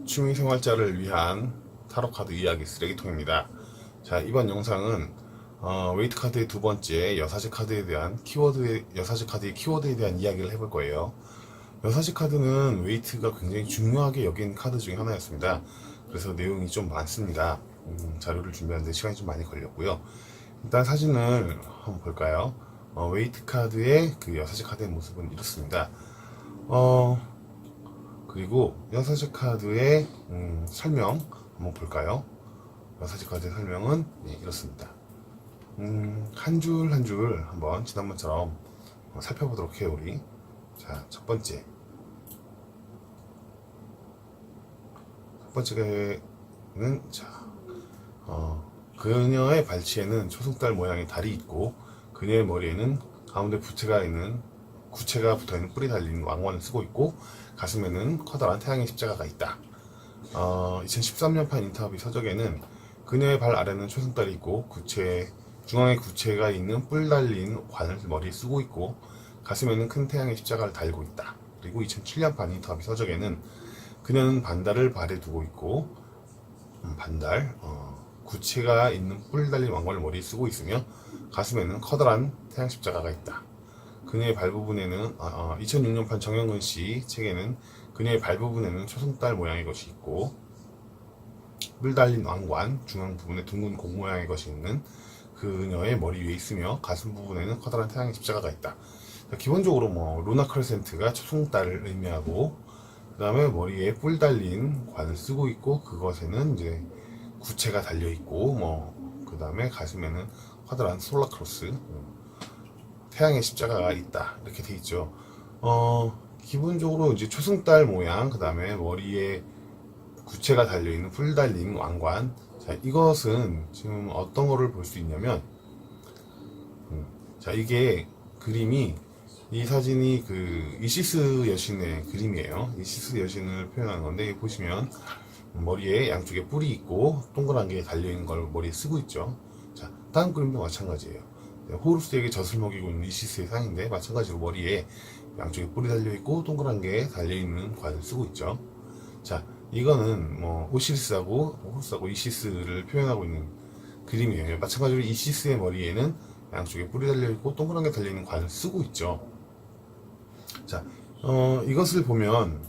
취미생활자를 위한 타로카드 이야기 쓰레기통입니다. 자, 이번 영상은 웨이트 카드의 두 번째 여사제 카드에 대한 여사제 카드의 키워드에 대한 이야기를 해볼 거예요. 여사제 카드는 웨이트가 굉장히 중요하게 여긴 카드 중에 하나였습니다. 그래서 내용이 좀 많습니다. 자료를 준비하는데 시간이 좀 많이 걸렸고요. 일단 사진을 한번 볼까요? 웨이트 카드의 그 여사제 카드의 모습은 이렇습니다. 그리고 여사제 카드의 설명 한번 볼까요? 여사제 카드의 설명은 이렇습니다. 한 줄 한 줄 한번 지난번처럼 살펴보도록 해요, 우리. 자, 첫 번째는, 자, 그녀의 발치에는 초승달 모양의 달이 있고, 그녀의 머리에는 가운데 구체가 붙어있는 뿔이 달린 왕관을 쓰고 있고, 가슴에는 커다란 태양의 십자가가 있다. 2013년판 인터뷰 서적에는 그녀의 발 아래는 초승달이 있고 중앙에 구체가 있는 뿔 달린 관을 머리에 쓰고 있고 가슴에는 큰 태양의 십자가를 달고 있다. 그리고 2007년판 인터뷰 서적에는 그녀는 반달을 발에 두고 있고 구체가 있는 뿔 달린 왕관을 머리에 쓰고 있으며 가슴에는 커다란 태양 십자가가 있다. 그녀의 발 부분에는 2006년판 정영근 씨 책에는 그녀의 발 부분에는 초승달 모양의 것이 있고 뿔 달린 왕관 중앙 부분에 둥근 공 모양의 것이 있는 그녀의 머리 위에 있으며 가슴 부분에는 커다란 태양의 십자가가 있다. 기본적으로 루나 크레센트가 초승달을 의미하고 그 다음에 머리에 뿔 달린 관을 쓰고 있고 그것에는 이제 구체가 달려 있고 그 다음에 가슴에는 커다란 솔라 크로스 태양의 십자가가 있다 이렇게 돼 있죠. 기본적으로 이제 초승달 모양 그 다음에 머리에 구체가 달려있는 뿔 달린 왕관. 자, 이것은 지금 어떤 거를 볼 수 있냐면 자, 이게 그림이 이 사진이 그 이시스 여신의 그림이에요. 이시스 여신을 표현하는 건데 보시면 머리에 양쪽에 뿔이 있고 동그란 게 달려있는 걸 머리에 쓰고 있죠. 자, 다음 그림도 마찬가지예요. 호루스에게 젖을 먹이고 있는 이시스의 상인데 마찬가지로 머리에 양쪽에 뿔이 달려있고 동그란 게 달려있는 관을 쓰고 있죠. 자, 이거는 호루스하고 이시스를 표현하고 있는 그림이에요. 마찬가지로 이시스의 머리에는 양쪽에 뿔이 달려있고 동그란 게 달려있는 관을 쓰고 있죠. 자, 이것을 보면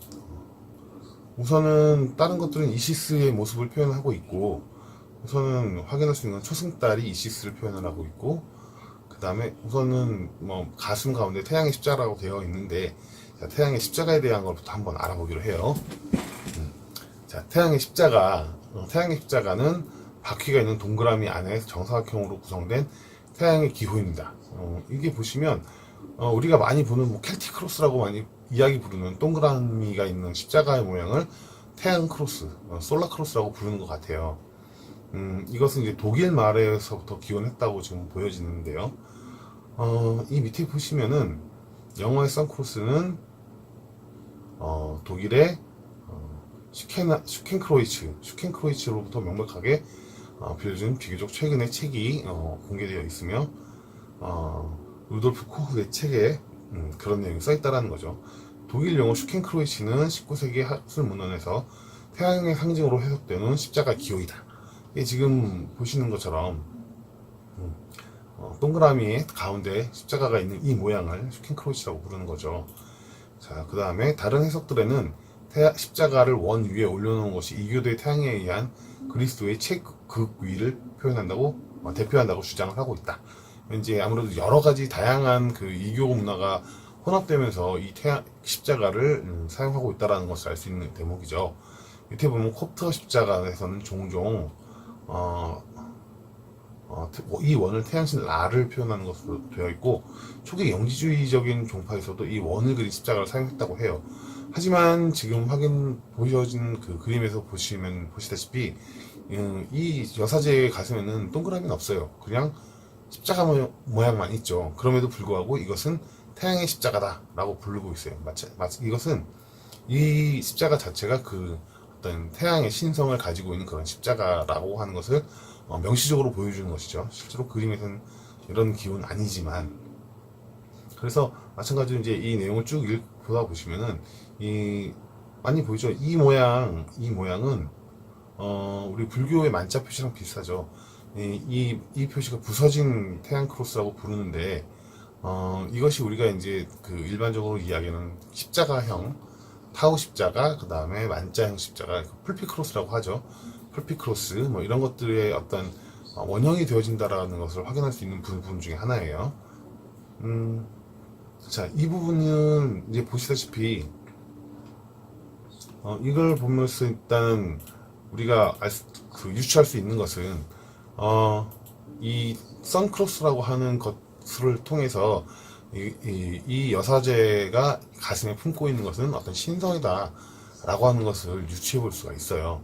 우선은 다른 것들은 이시스의 모습을 표현하고 있고 우선은 확인할 수 있는 초승달이 이시스를 표현을 하고 있고 그 다음에 우선은 가슴 가운데 태양의 십자가라고 되어 있는데 자, 태양의 십자가에 대한 것부터 한번 알아보기로 해요. 자, 태양의 십자가는 바퀴가 있는 동그라미 안에 정사각형으로 구성된 태양의 기호입니다. 이게 보시면 우리가 많이 보는 켈틱 크로스라고 많이 이야기 부르는 동그라미가 있는 십자가의 모양을 태양 크로스, 솔라 크로스라고 부르는 것 같아요. 이것은 이제 독일 말에서부터 기원했다고 지금 보여지는데요. 이 밑에 보시면은 영어의 선크로스는 독일의 슈켄크로이츠로부터 명백하게 빌려준 비교적 최근의 책이 공개되어 있으며 루돌프 코흐의 책에 그런 내용이 써있다라는 거죠. 독일 영어 슈켄크로이츠는 19세기 학술 문헌에서 태양의 상징으로 해석되는 십자가 기호이다. 지금 보시는 것처럼 동그라미의 가운데 십자가가 있는 이 모양을 슈켄크로이츠라고 부르는 거죠. 자, 그 다음에 다른 해석들에는 십자가를 원 위에 올려놓은 것이 이교도의 태양에 의한 그리스도의 최극 위를 대표한다고 주장을 하고 있다. 이제 아무래도 여러 가지 다양한 그 이교 문화가 혼합되면서 이 십자가를 사용하고 있다는 것을 알 수 있는 대목이죠. 밑에 보면 콥터 십자가에서는 종종 이 원을 태양신 라를 표현하는 것으로 되어 있고 초기 영지주의적인 종파에서도 이 원을 그린 십자가를 사용했다고 해요. 하지만 지금 보여진 그 그림에서 보시다시피 이 여사제의 가슴에는 동그라미는 없어요. 그냥 십자가 모양만 있죠. 그럼에도 불구하고 이것은 태양의 십자가다 라고 부르고 있어요. 이것은 이 십자가 자체가 그 어떤 태양의 신성을 가지고 있는 그런 십자가라고 하는 것을 명시적으로 보여주는 것이죠. 실제로 그림에서는 이런 기호는 아니지만 그래서 마찬가지로 이제 이 내용을 쭉 보다 보시면은 이 많이 보이죠? 이 모양은 우리 불교의 만자 표시랑 비슷하죠. 이 표시가 부서진 태양 크로스라고 부르는데, 이것이 우리가 이제 그 일반적으로 이야기하는 십자가형, 타우 십자가, 그 다음에 만자형 십자가, 풀피 크로스라고 하죠. 풀피 크로스, 뭐 이런 것들의 어떤 원형이 되어진다라는 것을 확인할 수 있는 부분 중에 하나예요. 자, 이 부분은 이제 보시다시피, 이걸 보면서 일단 우리가 유추할 수 있는 것은, 이 선크로스라고 하는 것을 통해서 이 여사제가 가슴에 품고 있는 것은 어떤 신성이다 라고 하는 것을 유추해 볼 수가 있어요.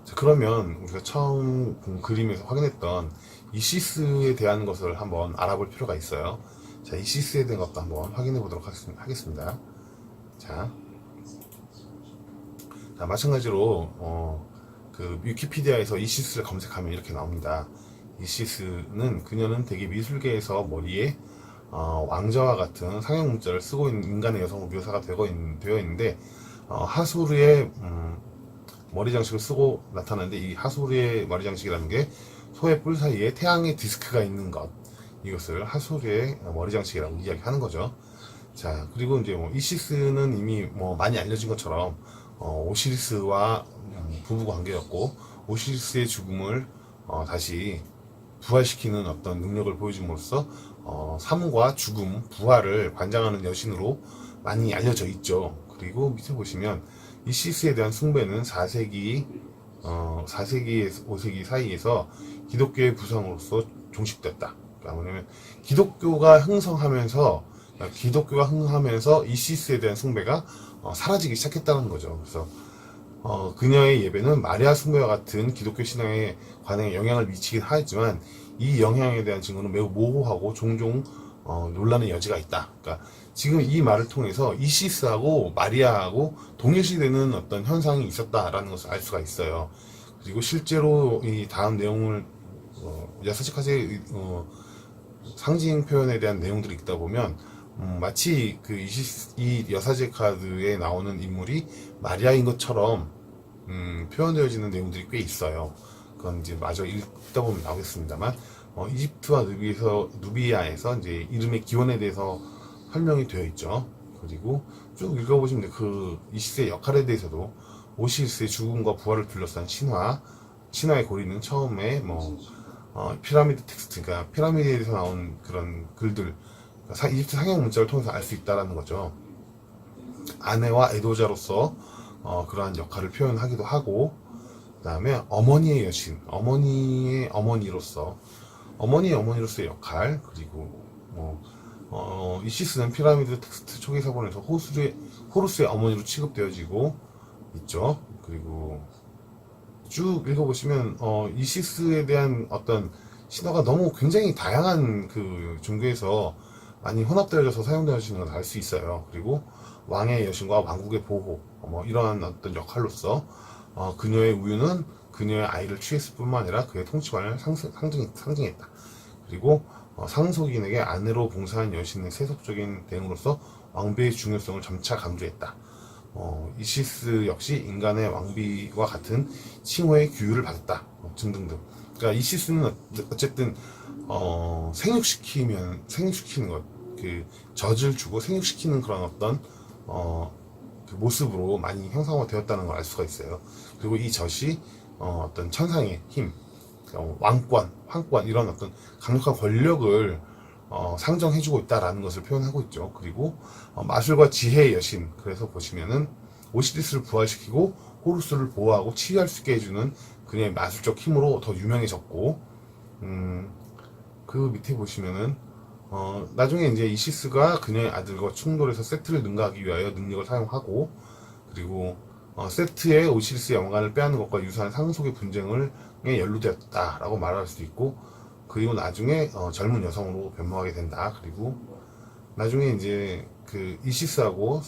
자, 그러면 우리가 처음 본 그림에서 확인했던 이시스에 대한 것을 한번 알아볼 필요가 있어요. 자, 이시스에 대한 것도 한번 확인해 보도록 하겠습니다. 자, 마찬가지로 그 위키피디아에서 이시스를 검색하면 이렇게 나옵니다. 이시스는 그녀는 대개 미술계에서 머리에 왕자와 같은 상형 문자를 쓰고 있는 인간의 여성으로 묘사가 되어 있는데, 하수르의 머리 장식을 쓰고 나타나는데, 이 하수르의 머리 장식이라는 게 소의 뿔 사이에 태양의 디스크가 있는 것, 이것을 하수르의 머리 장식이라고 이야기하는 거죠. 자, 그리고 이제 이시스는 이미 많이 알려진 것처럼 오시리스와 부부 관계였고, 오시리스의 죽음을 다시 부활시키는 어떤 능력을 보여줌으로써 삶과 죽음, 부활을 관장하는 여신으로 많이 알려져 있죠. 그리고 밑에 보시면 이시스에 대한 숭배는 4세기 4세기에서 5세기 사이에서 기독교의 부상으로서 종식됐다. 그러니까 뭐냐면 기독교가 흥하면서 이시스에 대한 숭배가 사라지기 시작했다는 거죠. 그래서 그녀의 예배는 마리아 숭배와 같은 기독교 신앙의 관행에 영향을 미치긴 하지만, 이 영향에 대한 증거는 매우 모호하고 종종 논란의 여지가 있다. 그러니까 지금 이 말을 통해서 이시스하고 마리아하고 동일시되는 어떤 현상이 있었다라는 것을 알 수가 있어요. 그리고 실제로 이 다음 내용을 여사제카지의 상징 표현에 대한 내용들이 읽다 보면 마치 그 이 여사제 카드에 나오는 인물이 마리아인 것처럼 표현되어지는 내용들이 꽤 있어요. 그건 이제 마저 읽다 보면 나오겠습니다만, 이집트와 누비아에서 이제 이름의 기원에 대해서 설명이 되어 있죠. 그리고 쭉 읽어보시면 그 이시스의 역할에 대해서도 오시리스의 죽음과 부활을 둘러싼 신화의 고리는 처음에 피라미드 텍스트, 그러니까 피라미드에서 나온 그런 글들, 이집트 상형 문자를 통해서 알 수 있다라는 거죠. 아내와 애도자로서 그러한 역할을 표현하기도 하고, 그 다음에 어머니의 여신, 어머니의 어머니로서의 역할, 그리고 이시스는 피라미드 텍스트 초기 사본에서 호루스의 어머니로 취급되어지고 있죠. 그리고 쭉 읽어보시면 이시스에 대한 어떤 신화가 너무 굉장히 다양한 그 종교에서 많이 혼합되어져서 사용되어지는 걸 알 수 있어요. 그리고 왕의 여신과 왕국의 보호, 이러한 어떤 역할로서 그녀의 우유는 그녀의 아이를 취했을 뿐만 아니라 그의 통치관을 상징했다. 그리고 상속인에게 아내로 봉사한 여신의 세속적인 대응으로서 왕비의 중요성을 점차 강조했다. 이시스 역시 인간의 왕비와 같은 칭호의 규율을 받았다. 등등등. 그러니까 이시스는 어쨌든 생육시키는 것, 그 젖을 주고 생육시키는 그런 어떤 그 모습으로 많이 형상화되었다는 걸 알 수가 있어요. 그리고 이 젖이 어떤 천상의 힘, 황권 이런 어떤 강력한 권력을 상정해주고 있다라는 것을 표현하고 있죠. 그리고 마술과 지혜의 여신, 그래서 보시면은 오시리스를 부활시키고 호루스를 보호하고 치유할 수 있게 해주는 그녀의 마술적 힘으로 더 유명해졌고, 그 밑에 보시면은 나중에 이제 이시스가 그녀의 아들과 충돌해서 세트를 능가하기 위하여 능력을 사용하고, 그리고 세트의 오시리스의 영광을 빼앗는 것과 유사한 상속의 분쟁에 연루되었다라고 말할 수도 있고, 그리고 나중에 젊은 여성으로 변모하게 된다. 그리고 나중에 이제 그 이시스하고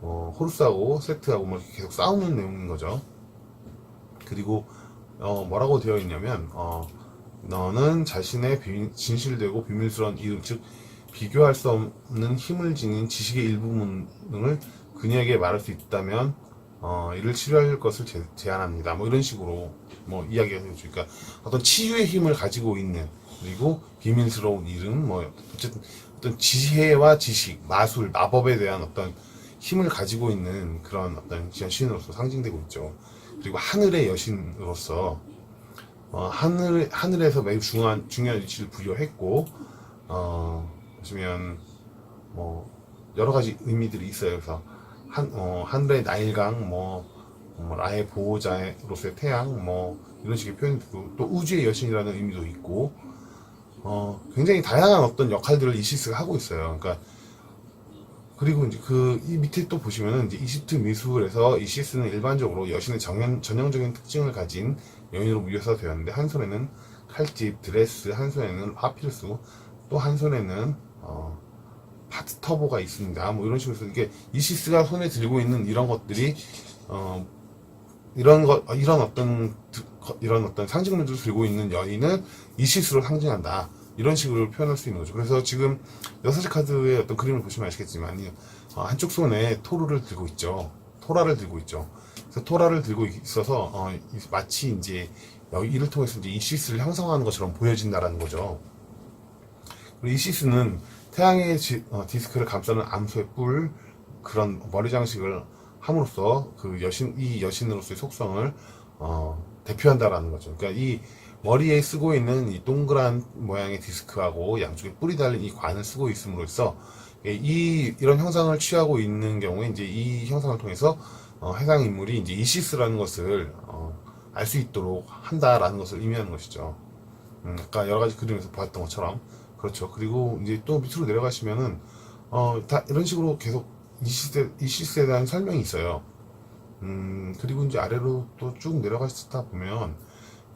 호루스하고 세트하고 뭐 계속 싸우는 내용인 거죠. 그리고 뭐라고 되어 있냐면 너는 자신의 진실되고 비밀스러운 이름, 즉 비교할 수 없는 힘을 지닌 지식의 일부분을 그녀에게 말할 수 있다면 이를 치료할 것을 제안합니다. 뭐 이런 식으로 뭐 이야기가 되죠. 그러니까 어떤 치유의 힘을 가지고 있는, 그리고 비밀스러운 이름, 뭐 어쨌든 어떤 지혜와 지식, 마술, 마법에 대한 어떤 힘을 가지고 있는 그런 어떤 여신으로서 상징되고 있죠. 그리고 하늘의 여신으로서 하늘에서 매우 중요한 위치를 부여했고, 보시면 뭐 여러 가지 의미들이 있어요. 그래서 하늘의 나일강, 라의 보호자로서의 태양, 뭐 이런 식의 표현이 되고, 또 우주의 여신이라는 의미도 있고, 굉장히 다양한 어떤 역할들을 이시스가 하고 있어요. 그러니까 그리고 이제 이 밑에 또 보시면은 이제 이집트 미술에서 이시스는 일반적으로 여신의 전형적인 특징을 가진 여인으로 묘사되었는데, 한 손에는 칼집, 드레스, 한 손에는 파피루스, 또 한 손에는 파트터보가 있습니다. 뭐 이런 식으로 해서 이게 이시스가 손에 들고 있는 이런 것들이 이런 어떤 상징물들을 들고 있는 여인을 이시스로 상징한다. 이런 식으로 표현할 수 있는 거죠. 그래서 지금 여섯의 카드의 어떤 그림을 보시면 아시겠지만, 한쪽 손에 토르를 들고 있죠. 토라를 들고 있죠. 그래서 토라를 들고 있어서 마치 이제 이를 통해서 이제 이시스를 형성하는 것처럼 보여진다라는 거죠. 그리고 이시스는 태양의 디스크를 감싸는 암소의 뿔, 그런 머리 장식을 함으로써 이 여신으로서의 속성을 대표한다라는 거죠. 그러니까 이 머리에 쓰고 있는 이 동그란 모양의 디스크하고 양쪽에 뿔이 달린 이 관을 쓰고 있음으로써 이런 형상을 취하고 있는 경우에 이제 이 형상을 통해서 해당 인물이 이제 이시스라는 것을 알 수 있도록 한다라는 것을 의미하는 것이죠. 아까 여러 가지 그림에서 보았던 것처럼 그렇죠. 그리고 이제 또 밑으로 내려가시면은 다 이런 식으로 계속 이시스에 대한 설명이 있어요. 그리고 이제 아래로 또 쭉 내려가시다 보면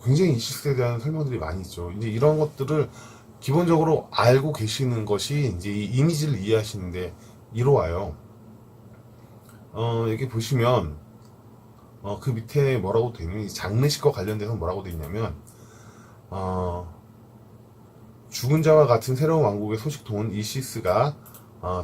굉장히 이시스에 대한 설명들이 많이 있죠. 이제 이런 것들을 기본적으로 알고 계시는 것이 이제 이 이미지를 이해하시는데 이로와요. 여기 보시면 그 밑에 뭐라고 되어 있냐면, 장례식과 관련돼서 뭐라고 되어 있냐면, 죽은 자와 같은 새로운 왕국의 소식통은 이시스가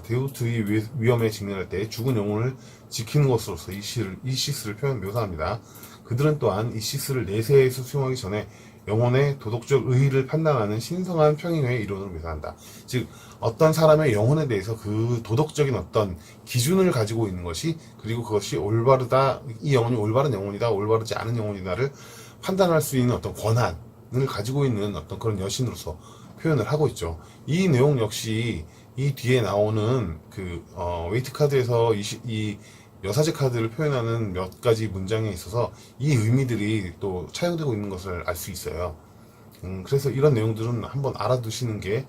데우트의 위험에 직면할 때 죽은 영혼을 지키는 것으로서 이시스를 묘사합니다. 그들은 또한 이시스를 내세에서 수용하기 전에 영혼의 도덕적 의의를 판단하는 신성한 평행의 이론으로 묘사한다. 즉 어떤 사람의 영혼에 대해서 그 도덕적인 어떤 기준을 가지고 있는 것이, 그리고 그것이 올바르다, 이 영혼이 올바른 영혼이다, 올바르지 않은 영혼이다를 판단할 수 있는 어떤 권한을 가지고 있는 어떤 그런 여신으로서 표현을 하고 있죠. 이 내용 역시 이 뒤에 나오는 웨이트 카드에서 이 여사제 카드를 표현하는 몇 가지 문장에 있어서 이 의미들이 또 차용되고 있는 것을 알 수 있어요. 그래서 이런 내용들은 한번 알아두시는 게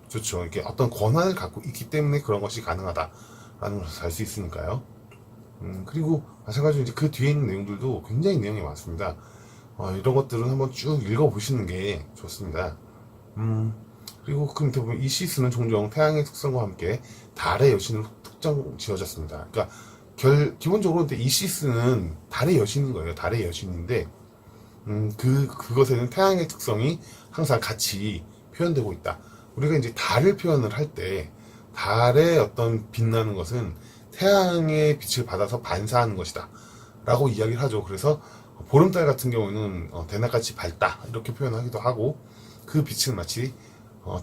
좋죠. 이렇게 어떤 권한을 갖고 있기 때문에 그런 것이 가능하다라는 것을 알 수 있으니까요. 그리고 마찬가지로 이제 그 뒤에 있는 내용들도 굉장히 내용이 많습니다. 이런 것들은 한번 쭉 읽어보시는 게 좋습니다. 그리고 그 밑에 보면 이시스는 종종 태양의 특성과 함께 달의 여신으로 특정 지어졌습니다. 그러니까 기본적으로 근데 이시스는 달의 여신인 거예요. 달의 여신인데 그것에는 태양의 특성이 항상 같이 표현되고 있다. 우리가 이제 달을 표현을 할 때 달의 어떤 빛나는 것은 태양의 빛을 받아서 반사하는 것이다 라고 이야기를 하죠. 그래서 보름달 같은 경우는 대낮같이 밝다 이렇게 표현하기도 하고, 그 빛은 마치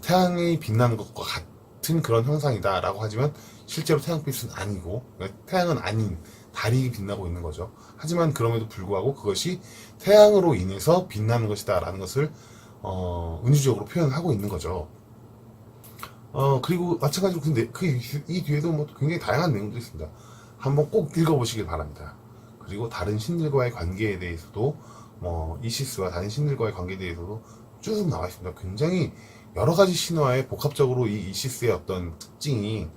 태양이 빛나는 것과 같은 그런 형상이다 라고 하지만 실제로 태양빛은 아니고, 태양은 아닌 달이 빛나고 있는 거죠. 하지만 그럼에도 불구하고 그것이 태양으로 인해서 빛나는 것이다 라는 것을 은유적으로 표현하고 있는 거죠. 그리고 마찬가지로 근데 이 뒤에도 뭐 굉장히 다양한 내용들이 있습니다. 한번 꼭 읽어보시길 바랍니다. 그리고 다른 신들과의 관계에 대해서도, 이시스와 다른 신들과의 관계에 대해서도 쭉 나와 있습니다. 굉장히 여러 가지 신화에 복합적으로 이 이시스의 어떤 특징이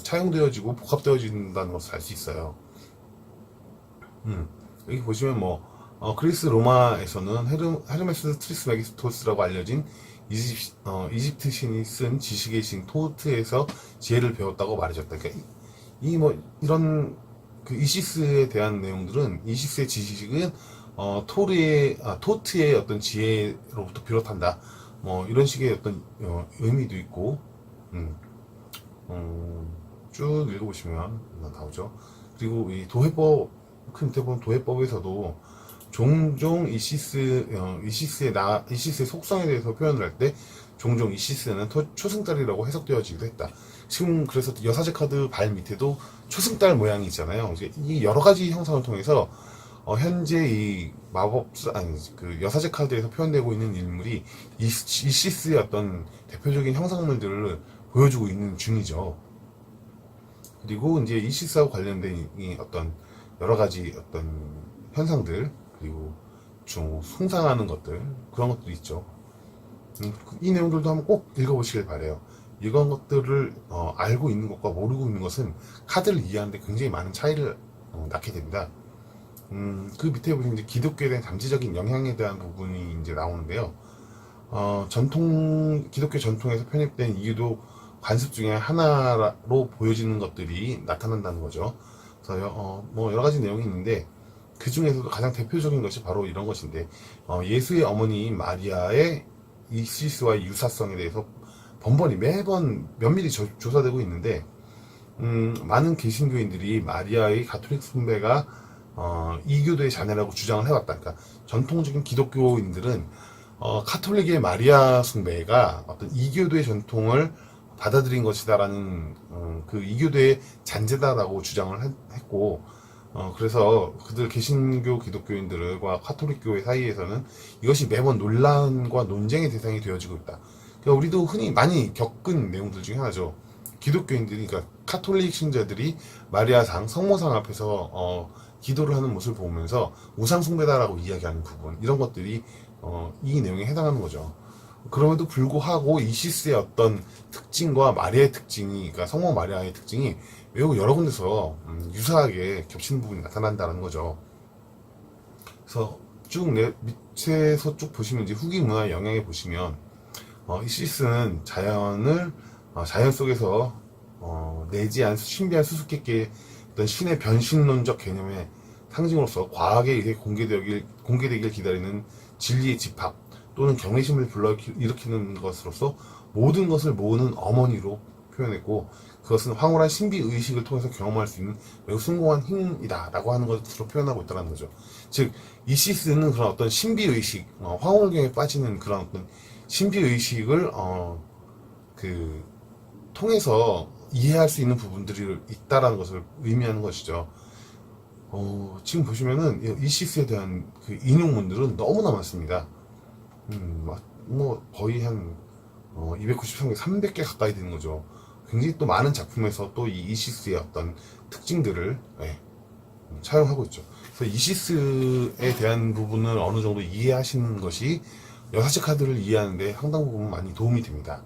차용되어지고 복합되어진다는 것을 알 수 있어요. 여기 보시면 그리스 로마에서는 헤르메스 트리스메기스토스라고 알려진 이집트 신이 쓴 지식의 신 토트에서 지혜를 배웠다고 말해졌다. 그러니까 이런 이시스에 대한 내용들은, 이시스의 지식은 토트의 어떤 지혜로부터 비롯한다. 이런 식의 어떤 의미도 있고, 쭉 읽어보시면 나오죠. 그리고 이 도해법, 큰 밑에 보면 도해법에서도 종종 이시스의 속성에 대해서 표현을 할 때 종종 이시스는 초승달이라고 해석되어지기도 했다. 지금 그래서 여사제 카드 발 밑에도 초승달 모양이 있잖아요. 이제 이 여러 가지 형상을 통해서 현재 이 그 여사제 카드에서 표현되고 있는 인물이 이시스의 어떤 대표적인 형상물들을 보여주고 있는 중이죠. 그리고 이제 이시스하고 관련된 이 어떤 여러 가지 어떤 현상들, 그리고 좀 숭상하는 것들, 그런 것들이 있죠. 이 내용들도 한번 꼭 읽어보시길 바래요. 이런 것들을 알고 있는 것과 모르고 있는 것은 카드를 이해하는데 굉장히 많은 차이를 낳게 됩니다. 그 밑에 보시면 이제 기독교에 대한 잠재적인 영향에 대한 부분이 이제 나오는데요. 기독교 전통에서 편입된 이유도 관습 중에 하나로 보여지는 것들이 나타난다는 거죠. 그래서 뭐 여러 가지 내용이 있는데 그 중에서도 가장 대표적인 것이 바로 이런 것인데, 예수의 어머니인 마리아의 이시스와의 유사성에 대해서 번번이 매번 면밀히 조사되고 있는데, 많은 개신교인들이 마리아의 가톨릭 숭배가 이교도의 자녀라고 주장을 해왔다. 그러니까 전통적인 기독교인들은 카톨릭의 마리아 숭배가 어떤 이교도의 전통을 받아들인 것이다라는 그 이교도의 잔재다라고 주장을 했고, 그래서 그들 개신교 기독교인들과 카톨릭교회 사이에서는 이것이 매번 논란과 논쟁의 대상이 되어지고 있다. 그러니까 우리도 흔히 많이 겪은 내용들 중에 하나죠. 기독교인들이, 그러니까 카톨릭 신자들이 마리아상, 성모상 앞에서 기도를 하는 모습을 보면서 우상숭배다라고 이야기하는 부분, 이런 것들이 이 내용에 해당하는 거죠. 그럼에도 불구하고 이시스의 어떤 특징과 마리아의 특징이, 그러니까 성모 마리아의 특징이 매우 여러 군데서 유사하게 겹치는 부분이 나타난다는 거죠. 그래서 쭉 밑에서 쭉 보시면 이제 후기 문화의 영향에 보시면 이시스는 자연 속에서 내지한 신비한 수수께끼의 어떤 신의 변신론적 개념의 상징으로서 과학에 의해 공개되길 기다리는 진리의 집합 또는 경외심을 불러일으키는 것으로서 모든 것을 모으는 어머니로 표현했고, 그것은 황홀한 신비의식을 통해서 경험할 수 있는 매우 숭고한 힘이다 라고 하는 것으로 표현하고 있다는 거죠. 즉 이시스는 그런 어떤 신비의식, 황홀경에 빠지는 그런 어떤 신비의식을 그 통해서 이해할 수 있는 부분들이 있다라는 것을 의미하는 것이죠. 지금 보시면은 이시스에 대한 그 인용문들은 너무나 많습니다. 뭐 거의 한 293개, 300개 가까이 되는 거죠. 굉장히 또 많은 작품에서 또 이 이시스의 어떤 특징들을 차용하고 있죠. 그래서 이시스에 대한 부분을 어느 정도 이해하시는 것이 여사제 카드를 이해하는데 상당 부분 많이 도움이 됩니다.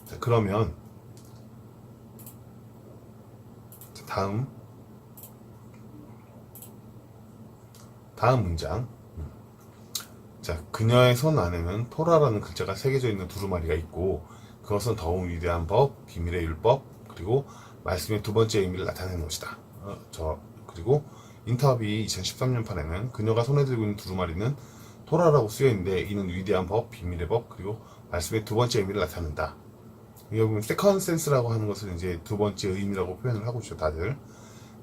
자, 그러면 다음 문장. 자, 그녀의 손 안에는 토라라는 글자가 새겨져 있는 두루마리가 있고, 그것은 더욱 위대한 법, 비밀의 율법, 그리고 말씀의 두 번째 의미를 나타내는 것이다. 그리고 인터뷰 2013년판에는 그녀가 손에 들고 있는 두루마리는 토라라고 쓰여있는데, 이는 위대한 법, 비밀의 법, 그리고 말씀의 두 번째 의미를 나타낸다. 여기 보면 세컨 센스라고 하는 것을 이제 두 번째 의미라고 표현을 하고 있죠, 다들.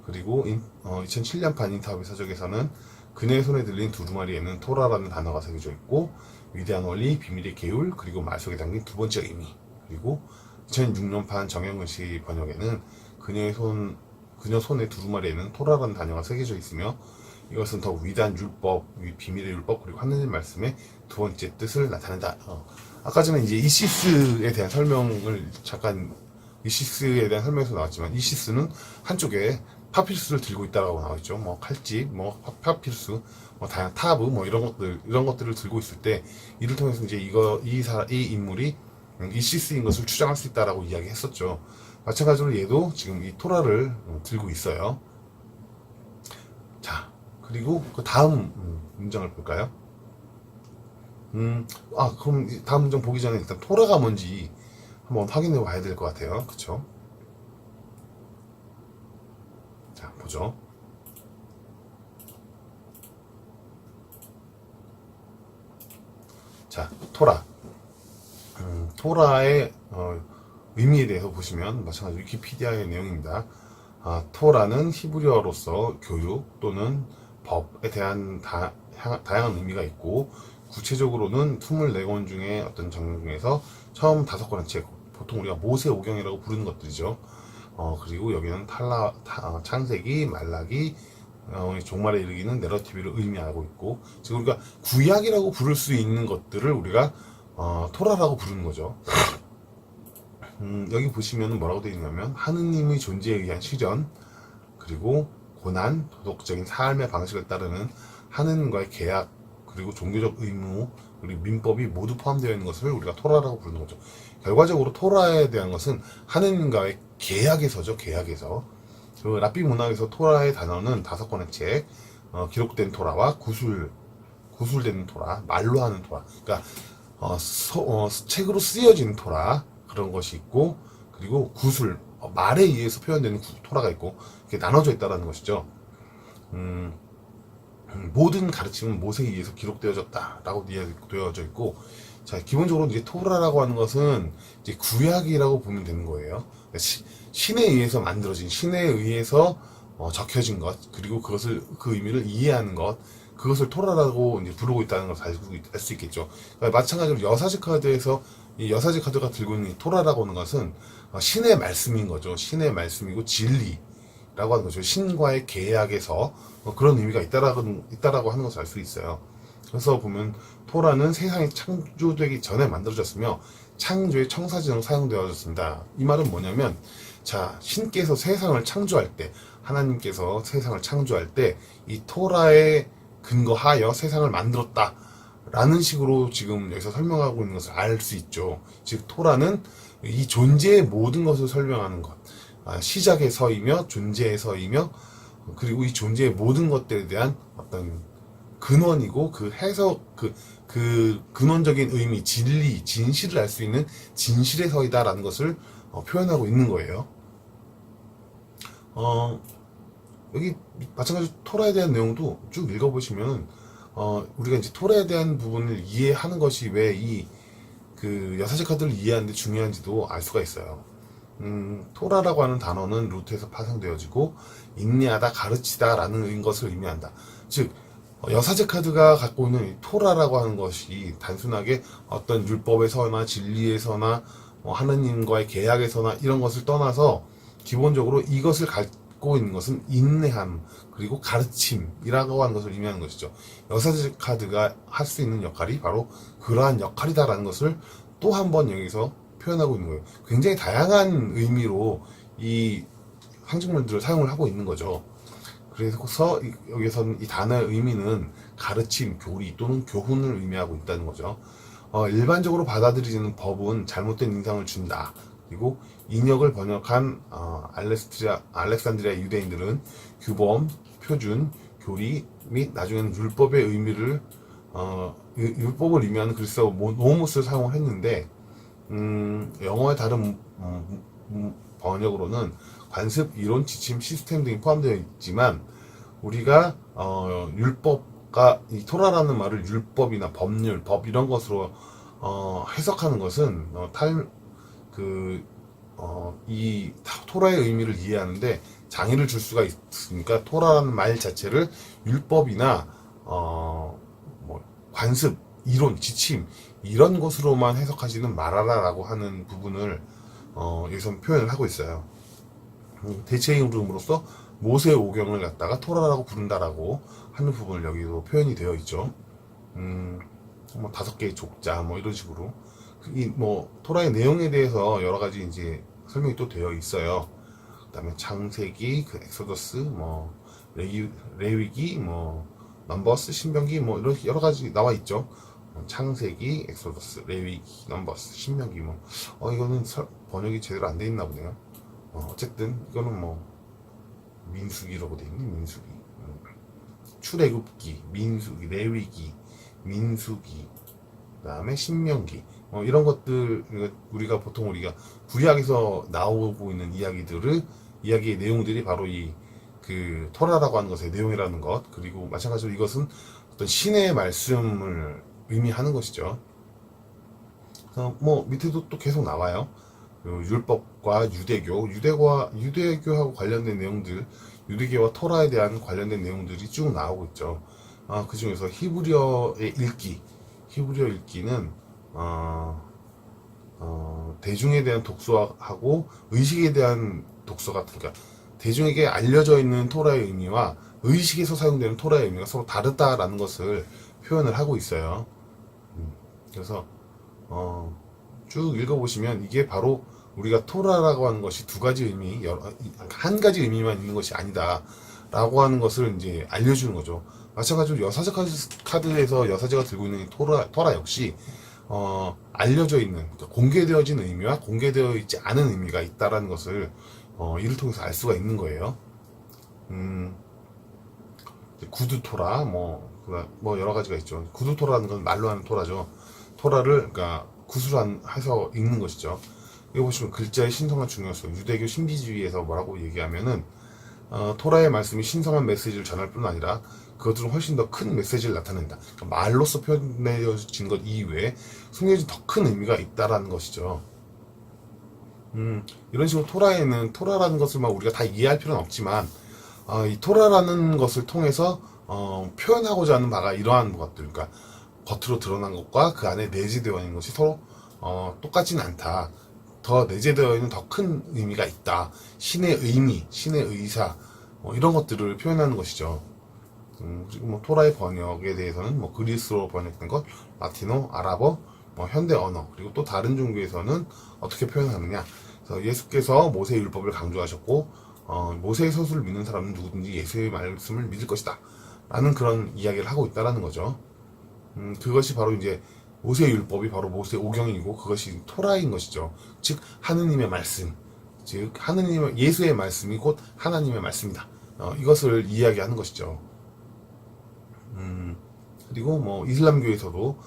그리고 2007년판 인터뷰 서적에서는 그녀의 손에 들린 두루마리에는 토라라는 단어가 새겨져 있고, 위대한 원리, 비밀의 계율, 그리고 말 속에 담긴 두 번째 의미. 그리고 2006년판 정영근 씨 번역에는 그녀 손의 두루마리에는 토라라는 단어가 새겨져 있으며, 이것은 더 위대한 율법, 비밀의 율법, 그리고 하느님 말씀의 두 번째 뜻을 나타낸다. 아까 전에 이제 이시스에 대한 이시스에 대한 설명에서 나왔지만, 이시스는 한쪽에 파피루스를 들고 있다라고 나와있죠. 뭐 칼집, 뭐 파피루스, 뭐 다양한 타브, 뭐 이런 것들을 들고 있을 때, 이를 통해서 이제 이 인물이 이시스인 것을 추정할 수 있다라고 이야기했었죠. 마찬가지로 얘도 지금 이 토라를 들고 있어요. 자, 그리고 그 다음 문장을 볼까요? 그럼 다음 문장 보기 전에 일단 토라가 뭔지 한번 확인해 봐야 될 것 같아요. 그쵸? 자, 보죠. 자, 토라. 토라의 의미에 대해서 보시면 마찬가지로 위키피디아의 내용입니다. 토라는 히브리어로서 교육 또는 법에 대한 다양한 의미가 있고, 구체적으로는 24권 중에 어떤 장 중에서 처음 5권의 책, 보통 우리가 모세오경이라고 부르는 것들이죠. 그리고 여기는 창세기, 말라기, 종말에 이르기는 내러티브를 의미하고 있고, 지금 우리가 구약이라고 부를 수 있는 것들을 우리가 토라라고 부르는 거죠. 여기 보시면 뭐라고 되어 있냐면, 하느님의 존재에 의한 실현, 그리고 고난, 도덕적인 삶의 방식을 따르는 하느님과의 계약, 그리고 종교적 의무, 그리고 민법이 모두 포함되어 있는 것을 우리가 토라라고 부르는 거죠. 결과적으로 토라에 대한 것은 하느님과의 계약에서죠. 계약에서. 그 랍비 문학에서 토라의 단어는 5권의 책, 기록된 토라와 구술된 토라, 말로 하는 토라. 그러니까 책으로 쓰여진 토라, 그런 것이 있고, 그리고 말에 의해서 표현되는 토라가 있고, 이렇게 나눠져 있다는 것이죠. 모든 가르침은 모세에 의해서 기록되어졌다라고 되어져 있고, 자, 기본적으로 이제 토라라고 하는 것은 이제 구약이라고 보면 되는 거예요. 신에 의해서 만들어진, 신에 의해서 적혀진 것, 그리고 그 의미를 이해하는 것, 그것을 토라라고 이제 부르고 있다는 것을 알 수 있겠죠. 그러니까 마찬가지로 여사제 카드에서 이 여사제 카드가 들고 있는 이 토라라고 하는 것은 신의 말씀인 거죠. 신의 말씀이고 진리라고 하는 거죠. 신과의 계약에서 그런 의미가 있다라고 하는 것을 알 수 있어요. 그래서 보면 토라는 세상이 창조되기 전에 만들어졌으며 창조의 청사진으로 사용되어졌습니다. 이 말은 뭐냐면, 자, 신께서 세상을 창조할 때, 하나님께서 세상을 창조할 때 이 토라에 근거하여 세상을 만들었다 라는 식으로 지금 여기서 설명하고 있는 것을 알 수 있죠. 즉 토라는 이 존재의 모든 것을 설명하는 것, 시작의 서이며 존재의 서이며, 그리고 이 존재의 모든 것들에 대한 어떤 근원이고, 그 해석, 그 근원적인 의미, 진리, 진실을 알 수 있는 진실의 서이다라는 것을 표현하고 있는 거예요. 여기 마찬가지로 토라에 대한 내용도 쭉 읽어보시면, 우리가 이제 토라에 대한 부분을 이해하는 것이 왜 그 여사제 카드를 이해하는데 중요한지도 알 수가 있어요. 토라라고 하는 단어는 루트에서 파생되어지고, 인내하다, 가르치다 라는 것을 의미한다. 즉, 여사제 카드가 갖고 있는 이 토라라고 하는 것이 단순하게 어떤 율법에서나 진리에서나 하느님과의 계약에서나 이런 것을 떠나서, 기본적으로 이것을 갖고 있는 것은 인내함, 그리고 가르침이라고 하는 것을 의미하는 것이죠. 여사제 카드가 할 수 있는 역할이 바로 그러한 역할이다라는 것을 또 한 번 여기서 표현하고 있는 거예요. 굉장히 다양한 의미로 이 상징물들을 사용을 하고 있는 거죠. 그래서 여기서는 이 단어의 의미는 가르침, 교리 또는 교훈을 의미하고 있다는 거죠. 일반적으로 받아들이는 법은 잘못된 인상을 준다. 그리고 인역을 번역한 알렉산드리아 유대인들은 규범, 표준, 교리 및 나중에는 율법의 의미를 율법을 의미하는 그리스어 노무스를 사용을 했는데, 영어의 다른 번역으로는 관습, 이론, 지침, 시스템 등이 포함되어 있지만, 우리가 율법과 이 토라라는 말을 율법이나 법률, 법 이런 것으로 해석하는 것은 이 토라의 의미를 이해하는데 장애를 줄 수가 있으니까, 토라라는 말 자체를 율법이나 관습, 이론, 지침 이런 것으로만 해석하지는 말아라라고 하는 부분을 여기서 표현을 하고 있어요. 대체 이름으로서 모세 오경을 갖다가 토라라고 부른다라고 하는 부분을 여기도 표현이 되어 있죠. 5개의 족자 이런 식으로 토라의 내용에 대해서 여러 가지 이제 설명이 또 되어 있어요. 그다음에 창세기, 엑소더스, 레위기, 넘버스, 신명기 이런 여러 가지 나와 있죠. 창세기, 엑소더스, 레위기, 넘버스, 신명기 이거는 번역이 제대로 안 돼 있나 보네요. 어쨌든 이거는 민수기라고 돼 있네. 민수기, 출애굽기, 민수기, 레위기, 민수기, 그다음에 신명기 이런 것들, 우리가 구약에서 나오고 있는 이야기의 내용들이 바로 그 토라라고 하는 것의 내용이라는 것, 그리고 마찬가지로 이것은 어떤 신의 말씀을 의미하는 것이죠. 밑에도 또 계속 나와요. 율법과 유대교하고 관련된 내용들, 유대교와 토라에 대한 관련된 내용들이 쭉 나오고 있죠. 그 중에서 히브리어 읽기는 대중에 대한 독서하고 의식에 대한 독서 같은, 그러니까 대중에게 알려져 있는 토라의 의미와 의식에서 사용되는 토라의 의미가 서로 다르다라는 것을 표현을 하고 있어요. 그래서 쭉 읽어보시면 이게 바로 우리가 토라라고 하는 것이 두 가지 의미, 한 가지 의미만 있는 것이 아니다 라고 하는 것을 이제 알려주는 거죠. 마찬가지로 여사제 카드에서 여사제가 들고 있는 토라 역시 알려져 있는, 그러니까 공개되어진 의미와 공개되어 있지 않은 의미가 있다라는 것을 이를 통해서 알 수가 있는 거예요. 구두 토라, 뭐 여러 가지가 있죠. 구두 토라는 건 말로 하는 토라죠. 토라를 그러니까 구술해서 읽는 것이죠. 여기 보시면 글자의 신성한 중요성, 유대교 신비주의에서 뭐라고 얘기하면은 토라의 말씀이 신성한 메시지를 전할 뿐 아니라 그것들은 훨씬 더 큰 메시지를 나타낸다. 그러니까 말로써 표현되어진 것 이외에 숨겨진 더 큰 의미가 있다라는 것이죠. 이런 식으로 토라라는 것을 막 우리가 다 이해할 필요는 없지만 이 토라라는 것을 통해서 표현하고자 하는 바가 이러한 것들, 그러니까 겉으로 드러난 것과 그 안에 내재되어 있는 것이 서로 똑같지는 않다. 더 내재되어 있는 더 큰 의미가 있다. 신의 의미, 신의 의사, 이런 것들을 표현하는 것이죠. 그리고 뭐 토라의 번역에 대해서는 뭐 그리스로 번역된 것, 라틴어, 아랍어, 현대 언어, 그리고 또 다른 종교에서는 어떻게 표현하느냐. 그래서 예수께서 모세의 율법을 강조하셨고, 모세의 서술을 믿는 사람은 누구든지 예수의 말씀을 믿을 것이다. 라는 그런 이야기를 하고 있다라는 거죠. 그것이 바로 이제 모세의 율법이 바로 모세 오경이고 그것이 토라인 것이죠. 즉 하느님의 말씀, 즉 예수의 말씀이 곧 하나님의 말씀이다. 이것을 이야기하는 것이죠. 그리고 뭐 이슬람교에서도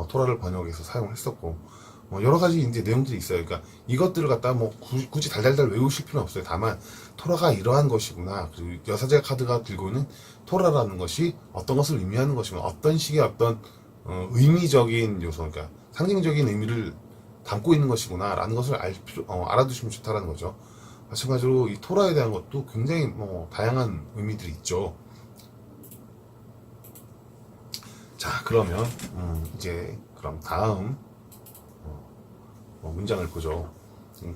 토라를 번역해서 사용을 했었고 여러 가지 이제 내용들이 있어요. 그러니까 이것들을 갖다 뭐 굳이 달달달 외우실 필요는 없어요. 다만 토라가 이러한 것이구나. 그리고 여사제 카드가 들고 있는 토라라는 것이 어떤 것을 의미하는 것이면 어떤 식의 어떤 의미적인 요소, 그러니까 상징적인 의미를 담고 있는 것이구나라는 것을 알아두시면 좋다라는 거죠. 마찬가지로 이 토라에 대한 것도 굉장히 다양한 의미들이 있죠. 자, 그러면 이제 그럼 다음 문장을 보죠.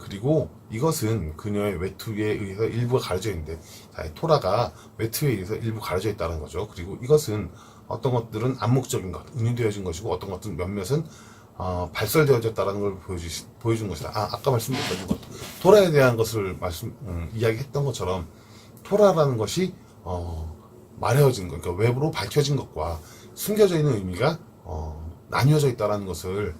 그리고 이것은 그녀의 외투에 의해서 일부가 가려져 있는데, 자, 토라가 외투에 의해서 일부 가려져 있다는 거죠. 그리고 이것은 어떤 것들은 암묵적인 것, 은유되어진 것이고 어떤 것들은 몇몇은 발설되어졌다라는 걸 보여준 것이다. 아까 말씀드렸던 것, 토라에 대한 것을 이야기했던 것처럼 토라라는 것이 말해진 것, 그러니까 외부로 밝혀진 것과 숨겨져 있는 의미가 나뉘어져 있다라는 것을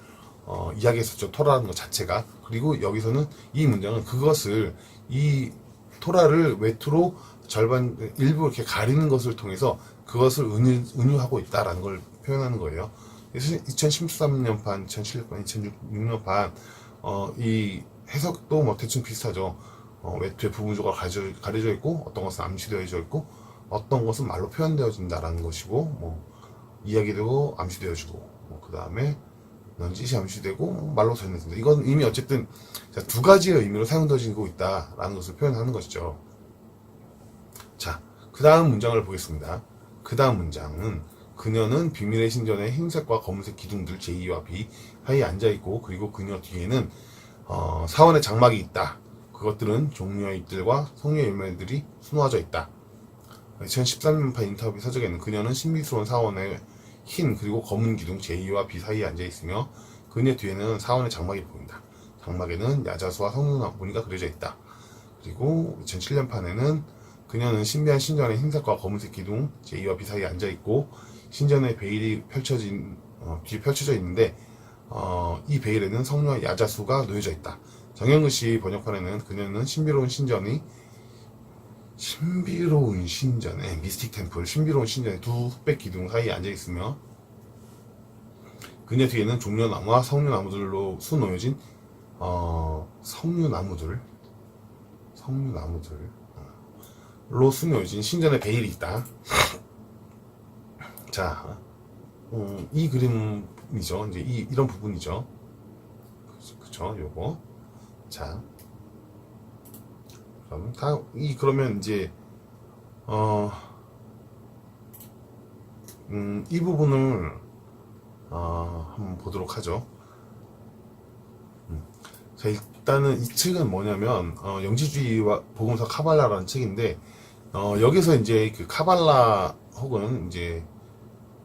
이야기했었죠. 토라라는 것 자체가. 그리고 여기서는 이 문장은 그것을, 이 토라를 외투로 일부 이렇게 가리는 것을 통해서 그것을 은유하고 있다라는 걸 표현하는 거예요. 2013년판, 2007년판, 2006년판 이 해석도 뭐 대충 비슷하죠. 외투의 부분적으로 가려져 있고 어떤 것은 암시되어져 있고 어떤 것은 말로 표현되어진다라는 것이고 이야기되고 암시되어지고 그 다음에 넌지시 암시되고 말로 전해진다. 이건 이미 어쨌든 두 가지의 의미로 사용되어지고 있다라는 것을 표현하는 것이죠. 자, 그 다음 문장을 보겠습니다. 그 다음 문장은 그녀는 비밀의 신전에 흰색과 검은색 기둥들 제2와 B 사이에 앉아있고 그리고 그녀 뒤에는 사원의 장막이 있다. 그것들은 종류의 잎들과 성류의 열매들이 수놓아져 있다. 2013년판 인터뷰 서적에는 그녀는 신비스러운 사원의 흰 그리고 검은 기둥 제2와 B 사이에 앉아있으며 그녀 뒤에는 사원의 장막이 보인다. 장막에는 야자수와 성류 무늬가 그려져 있다. 그리고 2007년판에는 그녀는 신비한 신전의 흰색과 검은색 기둥 제2와 B 사이에 앉아있고 신전의 베일이 뒤에 펼쳐져 있는데 이 베일에는 성류와 야자수가 놓여져 있다. 정영근씨 번역판에는 그녀는 신비로운 신전의 미스틱 템플, 신비로운 신전의 두 흑백 기둥 사이에 앉아있으며 그녀 뒤에는 종려나무와 석류나무들로 수놓여진 석류나무들로 수놓여진 신전의 베일이 있다. 자, 이 그림이죠. 이제 이런 부분이죠. 그쵸, 요거. 자, 그러면 이제 이 부분을 한번 보도록 하죠. 자, 일단은 이 책은 뭐냐면 영지주의와 복음서 카발라라는 책인데 여기서 이제 그 카발라 혹은 이제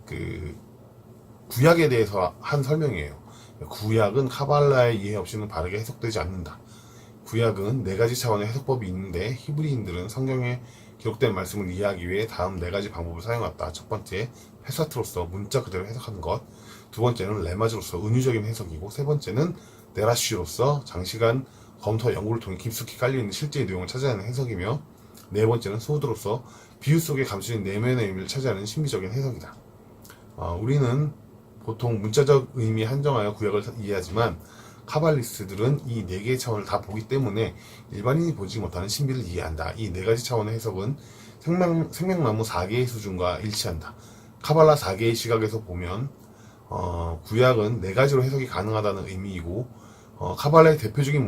그 구약에 대해서 한 설명이에요. 구약은 카발라의 이해 없이는 바르게 해석되지 않는다. 구약은 네 가지 차원의 해석법이 있는데 히브리인들은 성경에 기록된 말씀을 이해하기 위해 다음 네 가지 방법을 사용했다. 첫 번째, 페사트로서 문자 그대로 해석하는 것. 두 번째는 레마즈로서 은유적인 해석이고, 세 번째는 네라쉬로서 장시간 검토와 연구를 통해 깊숙이 깔려있는 실제의 내용을 찾아내는 해석이며, 네 번째는 소드로서 비유 속에 감추진 내면의 의미를 찾아내는 신비적인 해석이다. 우리는 보통 문자적 의미에 한정하여 구약을 이해하지만 카발리스트들은 이 네 개의 차원을 다 보기 때문에 일반인이 보지 못하는 신비를 이해한다. 이 네 가지 차원의 해석은 생명나무 4개의 수준과 일치한다. 카발라 4개의 시각에서 보면 구약은 네 가지로 해석이 가능하다는 의미이고 카발라의 대표적인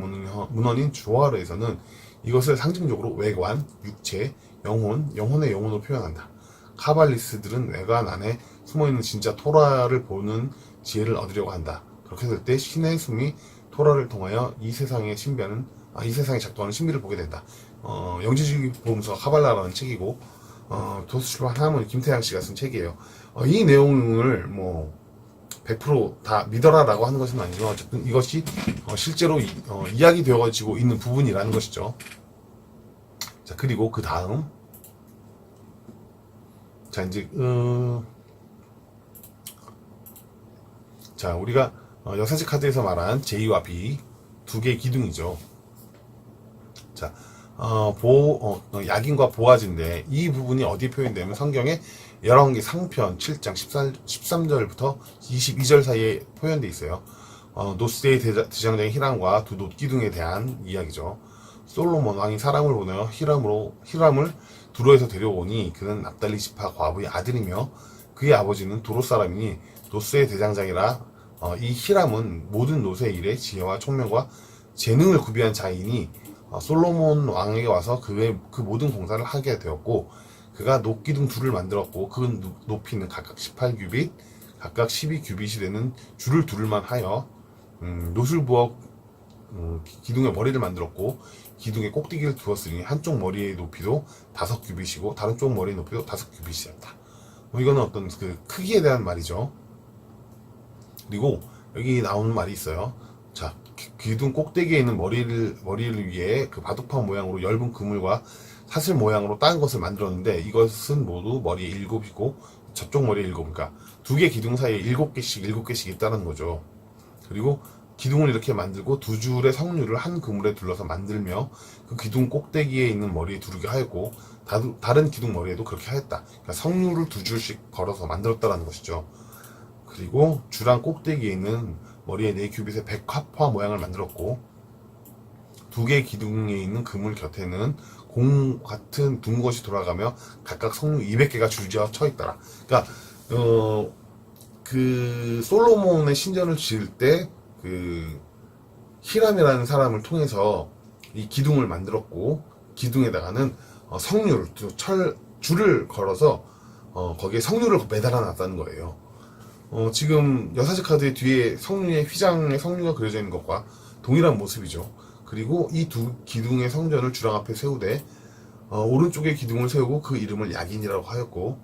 문헌인 조하르에서는 이것을 상징적으로 외관, 육체, 영혼의 영혼으로 표현한다. 카발리스트들은 외관 안에 숨어있는 진짜 토라를 보는 지혜를 얻으려고 한다. 그렇게 될 때 신의 숨이 토라를 통하여 이 세상에 작동하는 신비를 보게 된다. 영지주의 보험서 카발라라는 책이고 도서출판 하나문 김태양 씨가 쓴 책이에요. 이 내용을 뭐 100%다 믿어라라고 하는 것은 아니지만 어쨌든 이것이 실제로 이야기되어지고 있는 부분이라는 것이죠. 자, 그리고 그 다음 자 이제 자 우리가 여사지 카드에서 말한 J와 B 두 개의 기둥이죠. 자, 약인과 보아지인데 이 부분이 어디에 표현되면 성경의 열왕기 상편 7장 13절부터 22절 사이에 표현되어 있어요. 노스의 대장장인 히람과 두 놋기둥에 대한 이야기죠. 솔로몬 왕이 사람을 보내어 히람을 두로에서 데려오니 그는 납달리 지파 과부의 아들이며 그의 아버지는 두로 사람이니 노스의 대장장이라 이 히람은 모든 노스의 일에 지혜와 총명과 재능을 구비한 자이니 솔로몬 왕에게 와서 그 모든 공사를 하게 되었고 그가 놋기둥 둘을 만들었고 그 높이는 각각 18규빗 각각 12규빗이 되는 줄을 두를만 하여 놋을 부어 기둥의 머리를 만들었고 기둥에 꼭대기를 두었으니 한쪽 머리의 높이도 5규빗이고 다른 쪽 머리의 높이도 5규빗이었다. 이거는 어떤 그 크기에 대한 말이죠. 그리고 여기 나오는 말이 있어요. 자, 기둥 꼭대기에 있는 머리를 위해 그 바둑판 모양으로 엷은 그물과 사슬 모양으로 다른 것을 만들었는데 이것은 모두 머리에 7이고 저쪽 머리에 7, 그러니까 두 개 기둥 사이에 7개씩 있다는 거죠. 그리고 기둥을 이렇게 만들고 두 줄의 성류를 한 그물에 둘러서 만들며 그 기둥 꼭대기에 있는 머리에 두르게 하였고 다른 기둥 머리에도 그렇게 하였다. 그러니까 성류를 두 줄씩 걸어서 만들었다는 것이죠. 그리고 주랑 꼭대기에 있는 머리에 4규빗의 백합화 모양을 만들었고 두 개의 기둥에 있는 그물 곁에는 공 같은 둥 것이 돌아가며 각각 성류 200개가 줄지어 쳐 있더라. 그러니까 그 솔로몬의 신전을 지을 때 그 히람이라는 사람을 통해서 이 기둥을 만들었고 기둥에다가는 줄을 걸어서 거기에 성류를 매달아 놨다는 거예요. 지금 여사지 카드의 뒤에 성류의 휘장의 성류가 그려져 있는 것과 동일한 모습이죠. 그리고 이 두 기둥의 성전을 주랑 앞에 세우되 오른쪽에 기둥을 세우고 그 이름을 야긴이라고 하였고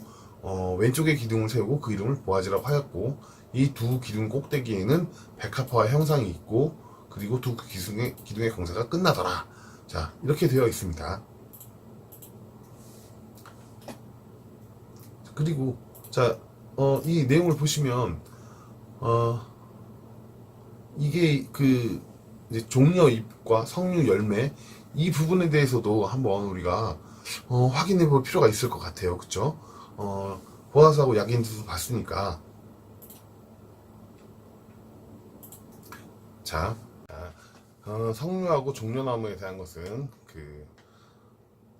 왼쪽에 기둥을 세우고 그 이름을 보아지라고 하였고 이 두 기둥 꼭대기에는 백합화의 형상이 있고 그리고 두 기둥의 공사가 끝나더라. 자, 이렇게 되어 있습니다. 그리고 자, 이 내용을 보시면 이게 그 이제 종려 잎과 성류 열매 이 부분에 대해서도 한번 우리가 확인해 볼 필요가 있을 것 같아요. 그쵸? 보아스하고 야긴도 봤으니까. 자, 성류하고 종려나무에 대한 것은 그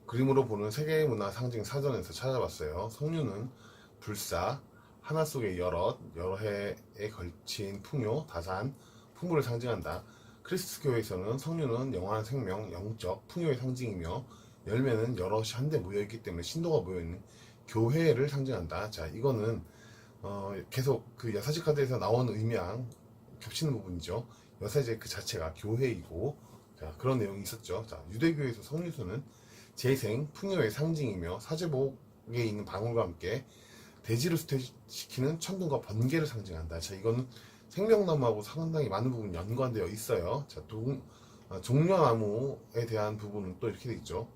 그림으로 보는 세계의 문화 상징 사전에서 찾아봤어요. 성류는 불사, 하나 속의 여러 해에 걸친 풍요, 다산, 풍부를 상징한다. 크리스트교에서는 석류는 영원한 생명, 영적 풍요의 상징이며 열매는 여럿이 한데 모여있기 때문에 신도가 모여있는 교회를 상징한다. 자, 이거는 계속 그 여사제 카드에서 나온 의미랑 겹치는 부분이죠. 여사제 그 자체가 교회이고, 자, 그런 내용이 있었죠. 자, 유대교에서 석류수는 재생, 풍요의 상징이며 사제복에 있는 방울과 함께 대지를 수태시키는 천둥과 번개를 상징한다. 자, 이거는 생명나무하고 상당히 많은 부분이 연관되어 있어요. 자, 종려나무에 대한 부분은 또 이렇게 되어 있죠.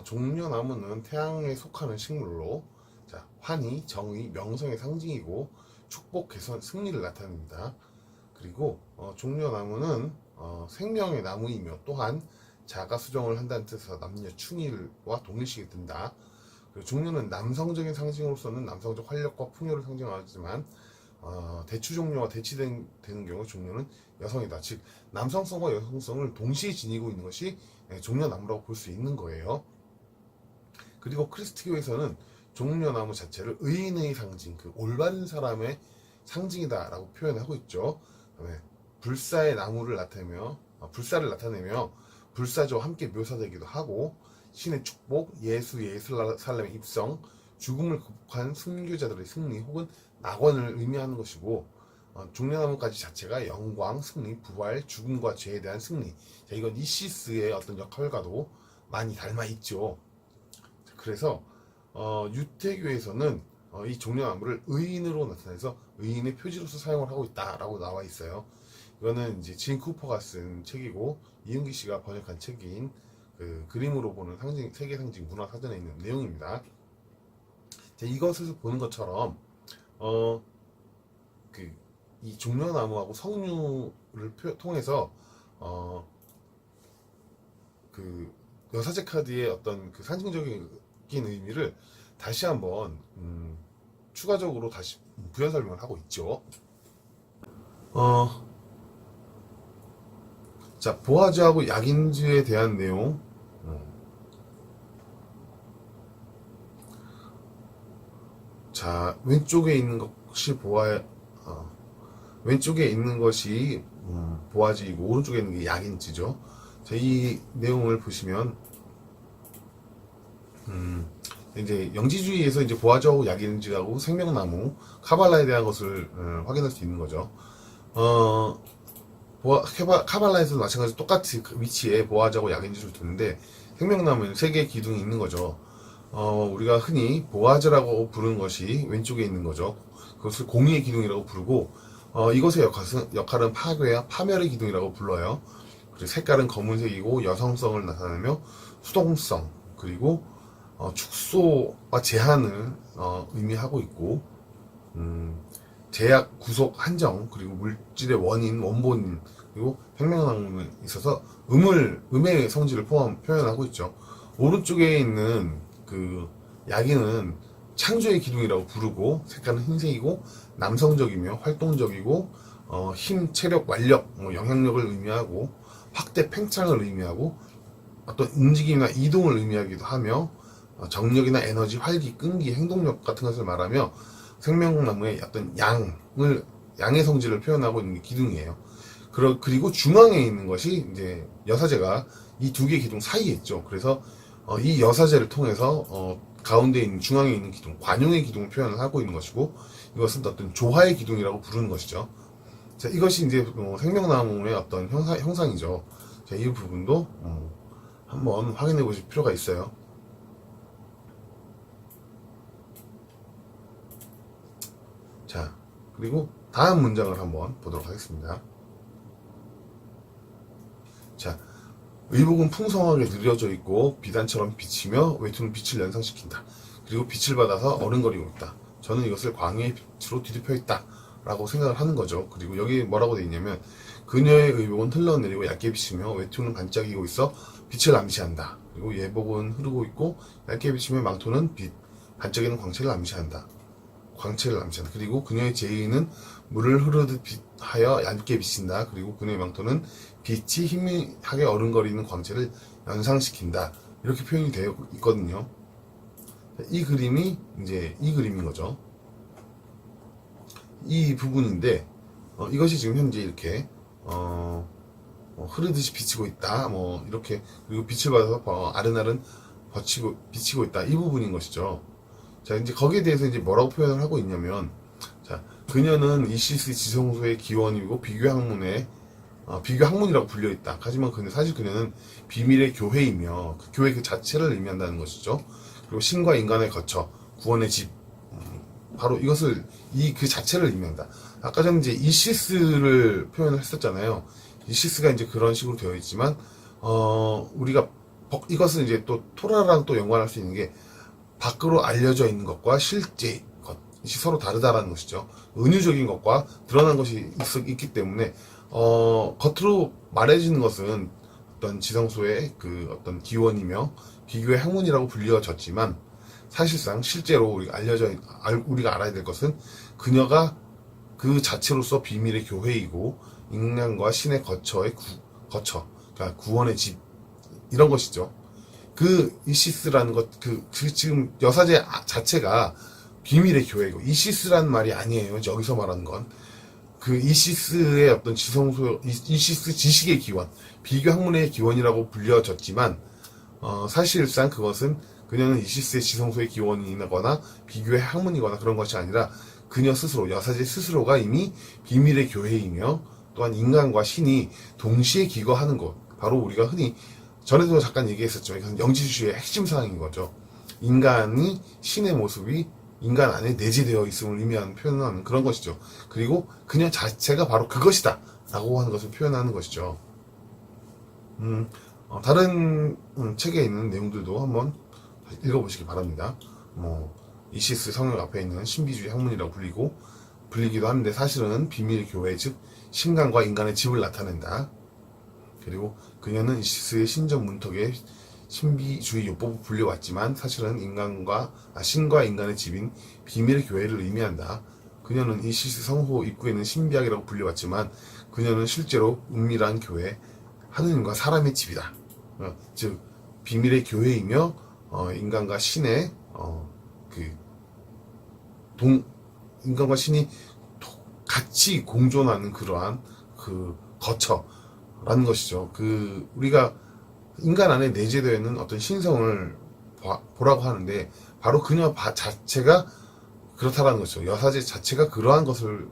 종려나무는 태양에 속하는 식물로, 자, 환희, 정의, 명성의 상징이고 축복, 개선, 승리를 나타냅니다. 그리고 종려나무는 생명의 나무이며 또한 자가 수정을 한다는 뜻에서 남녀 충일과 동일시게 든다. 그리고 종려는 남성적인 상징으로서는 남성적 활력과 풍요를 상징하지만 대추 종려와 대치되는 경우 종려는 여성이다. 즉 남성성과 여성성을 동시에 지니고 있는 것이 종려나무라고 볼 수 있는 거예요. 그리고 크리스트교에서는 종려나무 자체를 의인의 상징, 그 올바른 사람의 상징이다라고 표현하고 있죠. 그다음에 불사의 나무를 나타내며 불사를 나타내며 불사조와 함께 묘사되기도 하고 신의 축복, 예수살렘의 입성, 죽음을 극복한 순교자들의 승리 혹은 낙원을 의미하는 것이고 종려나무까지 자체가 영광, 승리, 부활, 죽음과 죄에 대한 승리. 자, 이건 이시스의 어떤 역할과도 많이 닮아 있죠. 그래서 유태교에서는 이 종려나무를 의인으로 나타내서 의인의 표지로서 사용을 하고 있다라고 나와 있어요. 이거는 이제 진 쿠퍼가 쓴 책이고 이은기 씨가 번역한 책인 그 그림으로 보는 상징, 세계 상징 문화 사전에 있는 내용입니다. 자, 이것을 보는 것처럼 이 종려나무하고 석류를 통해서 그 여사제 카드의 어떤 그 상징적인 의미를 다시 한번 추가적으로 다시 부연 설명을 하고 있죠. 자, 보아즈하고 약인즈에 대한 내용. 자, 왼쪽에 있는 것이 왼쪽에 있는 것이 보아즈이고 오른쪽에 있는 게 약인즈죠. 자, 이 내용을 보시면 이제 영지주의에서 이제 보아즈하고 약인즈하고 생명나무, 카발라에 대한 것을 확인할 수 있는 거죠. 카발라에서도 마찬가지로 똑같이 그 위치에 보아즈하고 약인즈를 두는데 생명나무는 세 개의 기둥이 있는 거죠. 우리가 흔히 보아즈라고 부르는 것이 왼쪽에 있는 거죠. 그것을 공의의 기둥이라고 부르고 이것의 역할은 파괴와 파멸의 기둥이라고 불러요. 그리고 색깔은 검은색이고 여성성을 나타내며 수동성 그리고 축소와 제한을 의미하고 있고 제약, 구속, 한정 그리고 물질의 원인, 원본 그리고 생명나무는 있어서 음의 성질을 표현하고 있죠. 오른쪽에 있는 그 약인은 창조의 기둥이라고 부르고 색깔은 흰색이고 남성적이며 활동적이고 힘, 체력, 완력, 영향력을 의미하고 확대, 팽창을 의미하고 어떤 움직임이나 이동을 의미하기도 하며 정력이나 에너지, 활기, 끈기, 행동력 같은 것을 말하며 생명나무의 어떤 양의 성질을 표현하고 있는 게 기둥이에요. 그리고 중앙에 있는 것이 이제 여사제가 이 두 개의 기둥 사이에 있죠. 그래서 이 여사제를 통해서 가운데 있는 중앙에 있는 기둥, 관용의 기둥을 표현을 하고 있는 것이고 이것은 어떤 조화의 기둥이라고 부르는 것이죠. 자, 이것이 이제 생명나무의 어떤 형상이죠. 자, 이 부분도 한번 확인해 보실 필요가 있어요. 자, 그리고 다음 문장을 한번 보도록 하겠습니다. 자, 의복은 풍성하게 느려져 있고 비단처럼 비치며 외투는 빛을 연상시킨다. 그리고 빛을 받아서 어른거리고 있다. 저는 이것을 광야의 빛으로 뒤덮여 있다 라고 생각을 하는 거죠. 그리고 여기 뭐라고 되어 있냐면 그녀의 의복은 흘러내리고 얇게 비치며 외투는 반짝이고 있어 빛을 암시한다. 그리고 예복은 흐르고 있고 얇게 비치며 망토는 반짝이는 광채를 암시한다. 그리고 그녀의 제의는 물을 흐르듯 하여 얇게 비친다. 그리고 그녀의 망토는 빛이 희미하게 어른거리는 광채를 연상시킨다. 이렇게 표현이 되어 있거든요. 이 그림이 이제 이 그림인 거죠. 이 부분인데 이것이 지금 현재 이렇게 흐르듯이 비치고 있다. 뭐 이렇게 그리고 빛을 받아서 아른아른 비치고 있다. 이 부분인 것이죠. 자, 이제 거기에 대해서 이제 뭐라고 표현을 하고 있냐면, 자, 그녀는 이시스 지성소의 기원이고 비교 학문이라고 불려 있다. 하지만 사실 그녀는 비밀의 교회이며 그 교회 그 자체를 의미한다는 것이죠. 그리고 신과 인간의 거처, 구원의 집, 바로 이것을 그 자체를 의미한다. 아까 전에 이제 이시스를 표현을 했었잖아요. 이시스가 이제 그런 식으로 되어 있지만 우리가 이것은 이제 또 토라랑 또 연관할 수 있는 게 밖으로 알려져 있는 것과 실제 것이 서로 다르다라는 것이죠. 은유적인 것과 드러난 것이 있기 때문에 겉으로 말해지는 것은 어떤 지성소의 그 어떤 기원이며 비교의 학문이라고 불려졌지만 사실상 실제로 우리가 알아야 될 것은 그녀가 그 자체로서 비밀의 교회이고 인간과 신의 거처, 그러니까 구원의 집 이런 것이죠. 그 이시스라는 지금 여사제 자체가 비밀의 교회이고 이시스라는 말이 아니에요. 여기서 말하는 건 그 이시스의 어떤 이시스 지식의 기원, 비교 학문의 기원이라고 불려졌지만 사실상 그것은 그녀는 이시스의 지성소의 기원이거나 비교의 학문이거나 그런 것이 아니라 그녀 스스로, 여사제 스스로가 이미 비밀의 교회이며 또한 인간과 신이 동시에 기거하는 것, 바로 우리가 흔히 전에도 잠깐 얘기했었죠. 이것은 영지주의의 핵심 사항인 거죠. 인간이 신의 모습이 인간 안에 내재되어 있음을 의미하는 표현하는 그런 것이죠. 그리고 그녀 자체가 바로 그것이다 라고 하는 것을 표현하는 것이죠. 다른 책에 있는 내용들도 한번 읽어보시기 바랍니다. 이시스 성역 앞에 있는 신비주의 학문이라고 불리기도 하는데 사실은 비밀 교회 즉 신간과 인간의 집을 나타낸다. 그리고 그녀는 이시스의 신전 문턱에 신비주의 요법을 불려왔지만 사실은 신과 인간의 집인 비밀의 교회를 의미한다. 그녀는 이시스 성호 입구에 있는 신비학이라고 불려왔지만 그녀는 실제로 은밀한 교회, 하느님과 사람의 집이다. 즉 비밀의 교회이며 인간과 신의 인간과 신이 같이 공존하는 그러한 그 거처라는 것이죠. 우리가 인간 안에 내재되어 있는 어떤 신성을 보라고 하는데 바로 그녀 자체가 그렇다라는 것이죠. 여사제 자체가 그러한 것을